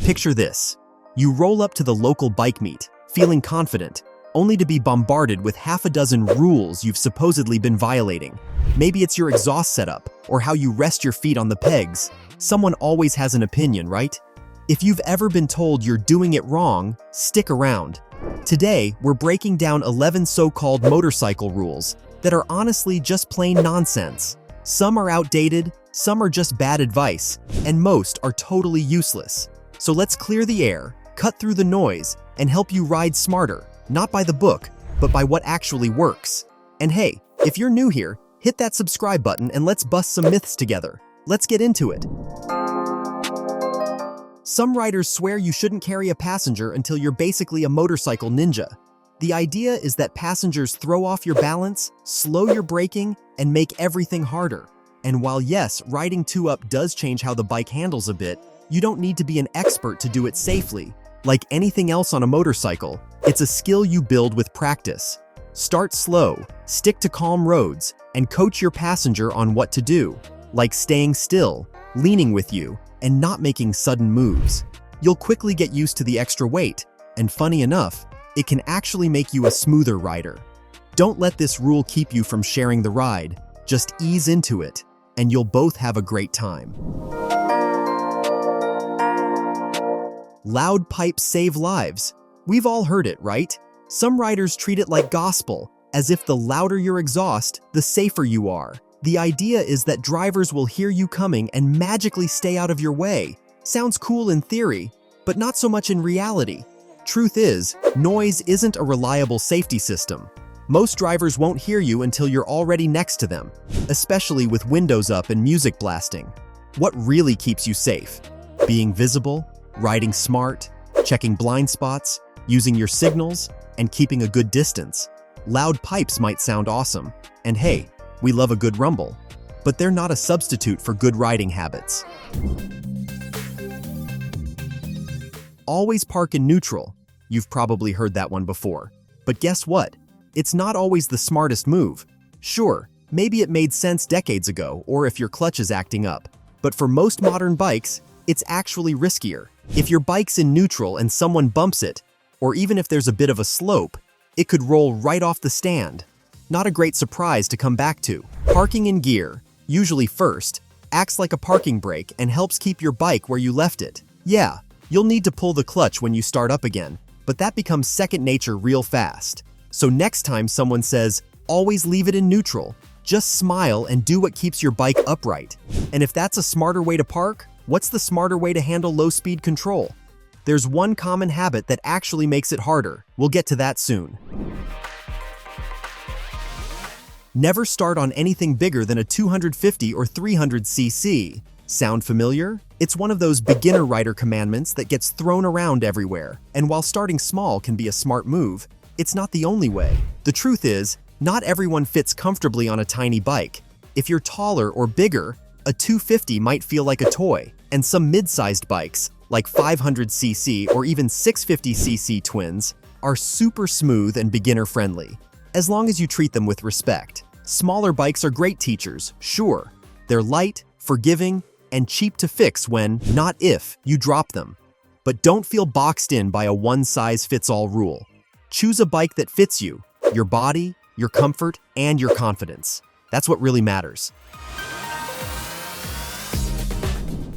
Picture this. You roll up to the local bike meet, feeling confident, only to be bombarded with half a dozen rules you've supposedly been violating. Maybe it's your exhaust setup, or how you rest your feet on the pegs. Someone always has an opinion, right? If you've ever been told you're doing it wrong, stick around. Today, we're breaking down 11 so-called motorcycle rules that are honestly just plain nonsense. Some are outdated, some are just bad advice, and most are totally useless. So let's clear the air, cut through the noise, and help you ride smarter, not by the book, but by what actually works. And hey, if you're new here, hit that subscribe button and let's bust some myths together. Let's get into it. Some riders swear you shouldn't carry a passenger until you're basically a motorcycle ninja. The idea is that passengers throw off your balance, slow your braking, and make everything harder. And while yes, riding two up does change how the bike handles a bit, you don't need to be an expert to do it safely. Like anything else on a motorcycle, it's a skill you build with practice. Start slow, stick to calm roads, and coach your passenger on what to do, like staying still, leaning with you, and not making sudden moves. You'll quickly get used to the extra weight, and funny enough, it can actually make you a smoother rider. Don't let this rule keep you from sharing the ride. Just ease into it, and you'll both have a great time. Loud pipes save lives. We've all heard it, right? Some riders treat it like gospel, as if the louder your exhaust, the safer you are. The idea is that drivers will hear you coming and magically stay out of your way. Sounds cool in theory, but not so much in reality. Truth is, noise isn't a reliable safety system. Most drivers won't hear you until you're already next to them, especially with windows up and music blasting. What really keeps you safe? Being visible, riding smart, checking blind spots, using your signals, and keeping a good distance. Loud pipes might sound awesome, and hey, we love a good rumble, but they're not a substitute for good riding habits. Always park in neutral. You've probably heard that one before. But guess what? It's not always the smartest move. Sure, maybe it made sense decades ago, or if your clutch is acting up. But for most modern bikes, it's actually riskier. If your bike's in neutral and someone bumps it, or even if there's a bit of a slope, it could roll right off the stand. Not a great surprise to come back to. Parking in gear, usually first, acts like a parking brake and helps keep your bike where you left it. Yeah, you'll need to pull the clutch when you start up again, but that becomes second nature real fast. So next time someone says, always leave it in neutral, just smile and do what keeps your bike upright. And if that's a smarter way to park, what's the smarter way to handle low-speed control? There's one common habit that actually makes it harder. We'll get to that soon. Never start on anything bigger than a 250 or 300 cc. Sound familiar? It's one of those beginner rider commandments that gets thrown around everywhere. And while starting small can be a smart move, it's not the only way. The truth is, not everyone fits comfortably on a tiny bike. If you're taller or bigger, a 250 might feel like a toy. And some mid-sized bikes, like 500cc or even 650cc twins, are super smooth and beginner-friendly, as long as you treat them with respect. Smaller bikes are great teachers, sure. They're light, forgiving, and cheap to fix when, not if, you drop them. But don't feel boxed in by a one-size-fits-all rule. Choose a bike that fits you, your body, your comfort, and your confidence. That's what really matters.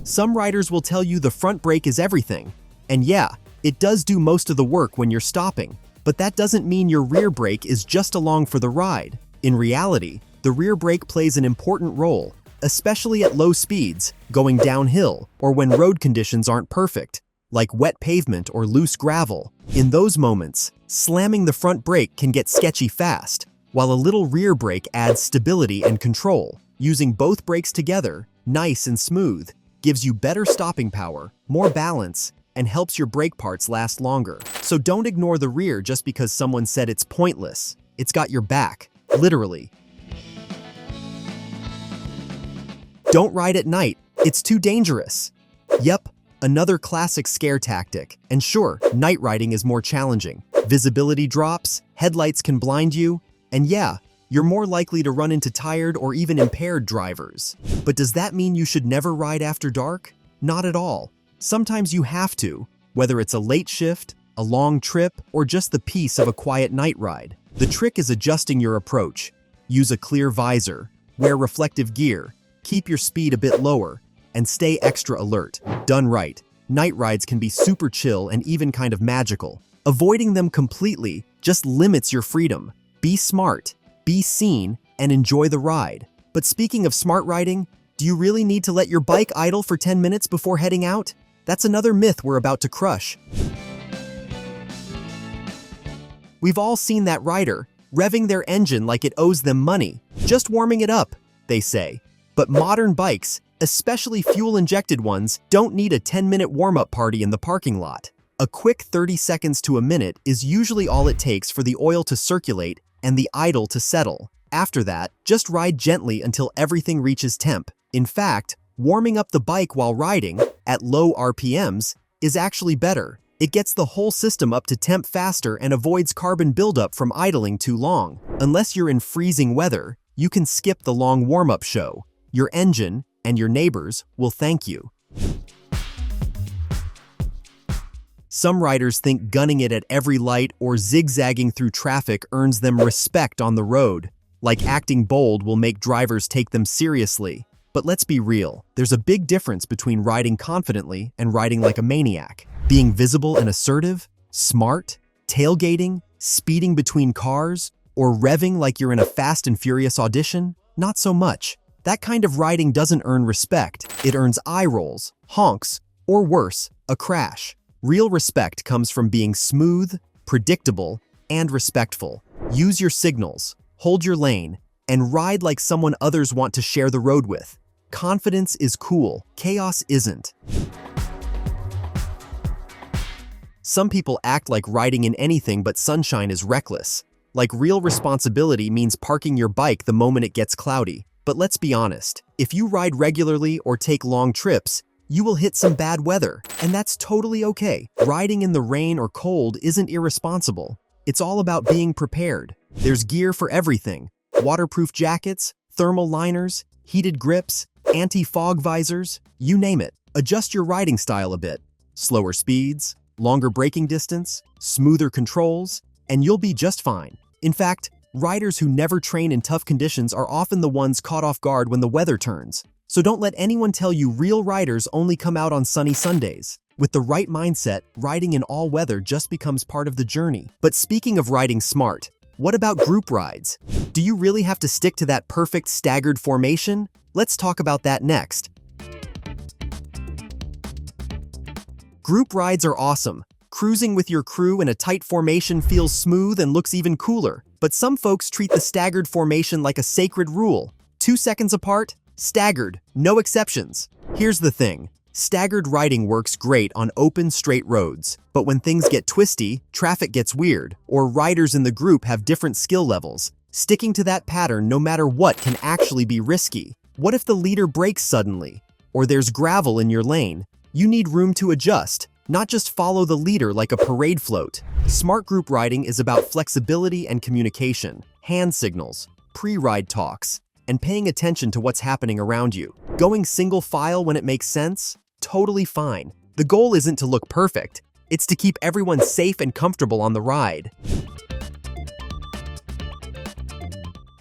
Some riders will tell you the front brake is everything. And yeah, it does do most of the work when you're stopping. But that doesn't mean your rear brake is just along for the ride. In reality, the rear brake plays an important role, especially at low speeds, going downhill, or when road conditions aren't perfect, like wet pavement or loose gravel. In those moments, slamming the front brake can get sketchy fast, while a little rear brake adds stability and control. Using both brakes together, nice and smooth, gives you better stopping power, more balance, and helps your brake parts last longer. So don't ignore the rear just because someone said it's pointless. It's got your back, literally. Don't ride at night, it's too dangerous. Yep, another classic scare tactic. And sure, night riding is more challenging. Visibility drops, headlights can blind you, and yeah, you're more likely to run into tired or even impaired drivers. But does that mean you should never ride after dark? Not at all. Sometimes you have to, whether it's a late shift, a long trip, or just the peace of a quiet night ride. The trick is adjusting your approach. Use a clear visor, wear reflective gear, keep your speed a bit lower, and stay extra alert. Done right, night rides can be super chill and even kind of magical. Avoiding them completely just limits your freedom. Be smart, be seen, and enjoy the ride. But speaking of smart riding, do you really need to let your bike idle for 10 minutes before heading out? That's another myth we're about to crush. We've all seen that rider, revving their engine like it owes them money. Just warming it up, they say. But modern bikes, especially fuel-injected ones, don't need a 10-minute warm-up party in the parking lot. A quick 30 seconds to a minute is usually all it takes for the oil to circulate and the idle to settle. After that, just ride gently until everything reaches temp. In fact, warming up the bike while riding, at low RPMs, is actually better. It gets the whole system up to temp faster and avoids carbon buildup from idling too long. Unless you're in freezing weather, you can skip the long warm-up show. Your engine and your neighbors will thank you. Some riders think gunning it at every light or zigzagging through traffic earns them respect on the road. Like acting bold will make drivers take them seriously. But let's be real, there's a big difference between riding confidently and riding like a maniac. Being visible and assertive, smart, tailgating, speeding between cars, or revving like you're in a Fast and Furious audition? Not so much. That kind of riding doesn't earn respect. It earns eye rolls, honks, or worse, a crash. Real respect comes from being smooth, predictable, and respectful. Use your signals, hold your lane, and ride like someone others want to share the road with. Confidence is cool, chaos isn't. Some people act like riding in anything but sunshine is reckless. Like real responsibility means parking your bike the moment it gets cloudy. But let's be honest, if you ride regularly or take long trips, you will hit some bad weather, and that's totally okay. Riding in the rain or cold isn't irresponsible. It's all about being prepared. There's gear for everything. Waterproof jackets, thermal liners, heated grips, anti-fog visors, you name it. Adjust your riding style a bit. Slower speeds, longer braking distance, smoother controls, and you'll be just fine. In fact, riders who never train in tough conditions are often the ones caught off guard when the weather turns. So don't let anyone tell you real riders only come out on sunny Sundays. With the right mindset, riding in all weather just becomes part of the journey. But speaking of riding smart, what about group rides? Do you really have to stick to that perfect staggered formation? Let's talk about that next. Group rides are awesome. Cruising with your crew in a tight formation feels smooth and looks even cooler. But some folks treat the staggered formation like a sacred rule. 2 seconds apart, staggered, no exceptions. Here's the thing. Staggered riding works great on open, straight roads. But when things get twisty, traffic gets weird, or riders in the group have different skill levels, sticking to that pattern no matter what can actually be risky. What if the leader brakes suddenly? Or there's gravel in your lane? You need room to adjust, not just follow the leader like a parade float. Smart group riding is about flexibility and communication, hand signals, pre-ride talks, and paying attention to what's happening around you. Going single file when it makes sense? Totally fine. The goal isn't to look perfect, it's to keep everyone safe and comfortable on the ride.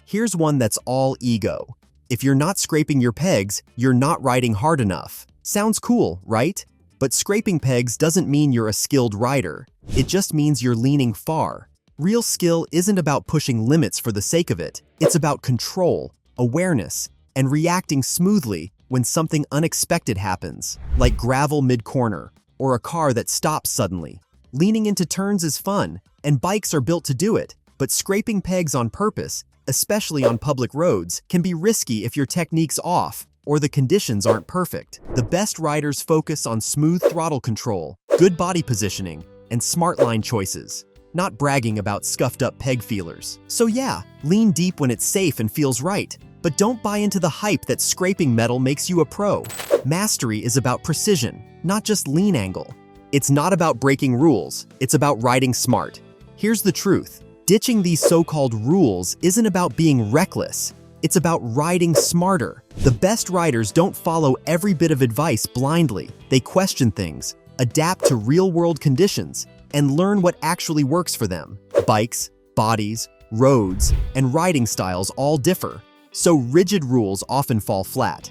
Here's one that's all ego. If you're not scraping your pegs, you're not riding hard enough. Sounds cool, right? But scraping pegs doesn't mean you're a skilled rider. It just means you're leaning far. Real skill isn't about pushing limits for the sake of it. It's about control, awareness, and reacting smoothly when something unexpected happens, like gravel mid-corner or a car that stops suddenly. Leaning into turns is fun, and bikes are built to do it, but scraping pegs on purpose, especially on public roads, can be risky if your technique's off or the conditions aren't perfect. The best riders focus on smooth throttle control, good body positioning, and smart line choices, not bragging about scuffed-up peg feelers. So yeah, lean deep when it's safe and feels right, but don't buy into the hype that scraping metal makes you a pro. Mastery is about precision, not just lean angle. It's not about breaking rules, it's about riding smart. Here's the truth. Ditching these so-called rules isn't about being reckless. It's about riding smarter. The best riders don't follow every bit of advice blindly. They question things, adapt to real-world conditions, and learn what actually works for them. Bikes, bodies, roads, and riding styles all differ, so rigid rules often fall flat.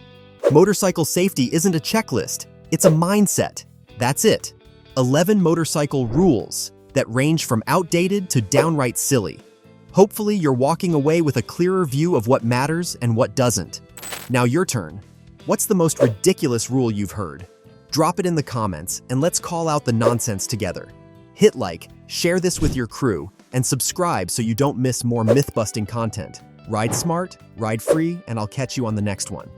Motorcycle safety isn't a checklist, it's a mindset. That's it. 11 motorcycle rules that range from outdated to downright silly. Hopefully, you're walking away with a clearer view of what matters and what doesn't. Now your turn. What's the most ridiculous rule you've heard? Drop it in the comments and let's call out the nonsense together. Hit like, share this with your crew, and subscribe so you don't miss more myth-busting content. Ride smart, ride free, and I'll catch you on the next one.